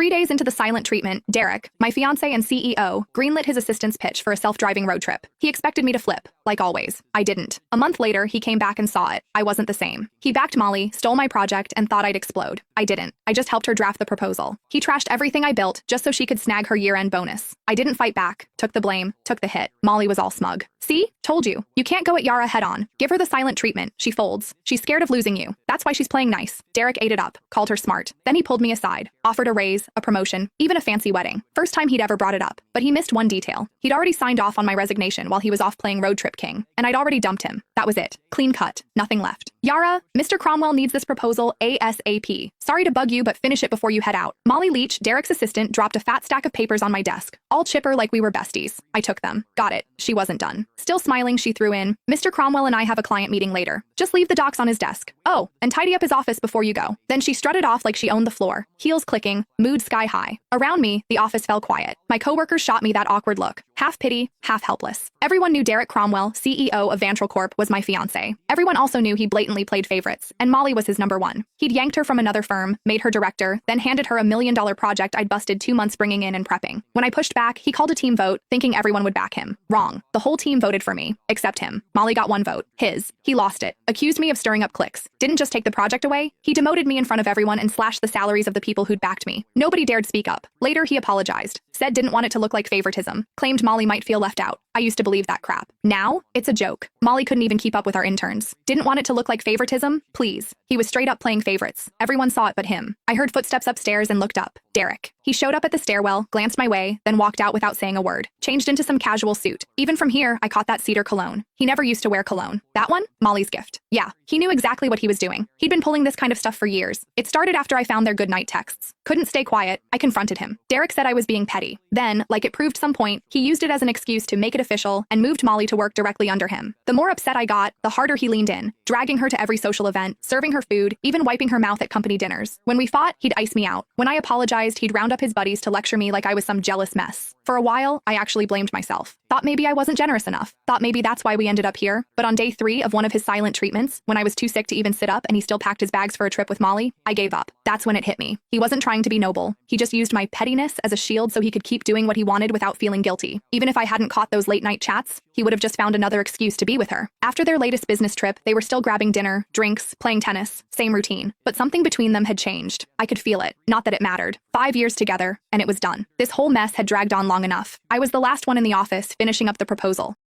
3 days into the silent treatment, Derek, my fiancé and CEO, greenlit his assistant's pitch for a self-driving road trip. He expected me to flip, like always. I didn't. A month later, he came back and saw it. I wasn't the same. He backed Molly, stole my project, and thought I'd explode. I didn't. I just helped her draft the proposal. He trashed everything I built just so she could snag her year-end bonus. I didn't fight back, took the blame, took the hit. Molly was all smug. See? Told you. You can't go at Yara head-on. Give her the silent treatment. She folds. She's scared of losing you. That's why she's playing nice. Derek ate it up, called her smart. Then he pulled me aside, offered a raise, a promotion, even a fancy wedding. First time he'd ever brought it up. But he missed one detail. He'd already signed off on my resignation while he was off playing Road Trip King. And I'd already dumped him. That was it. Clean cut. Nothing left. Yara, Mr. Cromwell needs this proposal ASAP. Sorry to bug you, but finish it before you head out. Molly Leach, Derek's assistant, dropped a fat stack of papers on my desk, all chipper like we were besties. I took them. Got it. She wasn't done. Still smiling, she threw in, Mr. Cromwell and I have a client meeting later. Just leave the docs on his desk. Oh, and tidy up his office before you go. Then she strutted off like she owned the floor, heels clicking, mood sky high. Around me, the office fell quiet. My coworkers shot me that awkward look, half pity, half helpless. Everyone knew Derek Cromwell, CEO of Vantral Corp, was my fiancé. Everyone also knew he blatantly played favorites, and Molly was his number one. He'd yanked her from another firm, made her director, then handed her a $1 million project I'd busted 2 months bringing in and prepping. When I pushed back, he called a team vote, thinking everyone would back him. Wrong. The whole team voted for me, except him. Molly got 1 vote. His. He lost it. Accused me of stirring up cliques. Didn't just take the project away. He demoted me in front of everyone and slashed the salaries of the people who'd backed me. Nobody dared speak up. Later, he apologized. Said didn't want it to look like favoritism. Claimed Molly might feel left out. I used to believe that crap. Now, it's a joke. Molly couldn't even keep up with our interns. Didn't want it to look like favoritism? Please. He was straight up playing favorites. Everyone saw it but him. I heard footsteps upstairs and looked up. Derek. He showed up at the stairwell, glanced my way, then walked out without saying a word. Changed into some casual suit. Even from here, I caught that cedar cologne. He never used to wear cologne. That one? Molly's gift. Yeah, he knew exactly what he was doing. He'd been pulling this kind of stuff for years. It started after I found their goodnight texts. Couldn't stay quiet. I confronted him. Derek said I was being petty. Then, like it proved some point, he used it as an excuse to make it official and moved Molly to work directly under him. The more upset I got, the harder he leaned in, dragging her to every social event, serving her food, even wiping her mouth at company dinners. When we fought, he'd ice me out. When I apologized, he'd round up his buddies to lecture me like I was some jealous mess. For a while, I actually blamed myself. Thought maybe I wasn't generous enough. Thought maybe that's why we ended up here. But on day 3 of one of his silent treatments, when I was too sick to even sit up and he still packed his bags for a trip with Molly, I gave up. That's when it hit me. He wasn't trying to be noble. He just used my pettiness as a shield so he could keep doing what he wanted without feeling guilty. Even if I hadn't caught those late-night chats, he would have just found another excuse to be with her. After their latest business trip, they were still grabbing dinner, drinks, playing tennis, same routine. But something between them had changed. I could feel it. Not that it mattered. 5 years together, and it was done. This whole mess had dragged on long enough. I was the last one in the office, finishing up the proposal.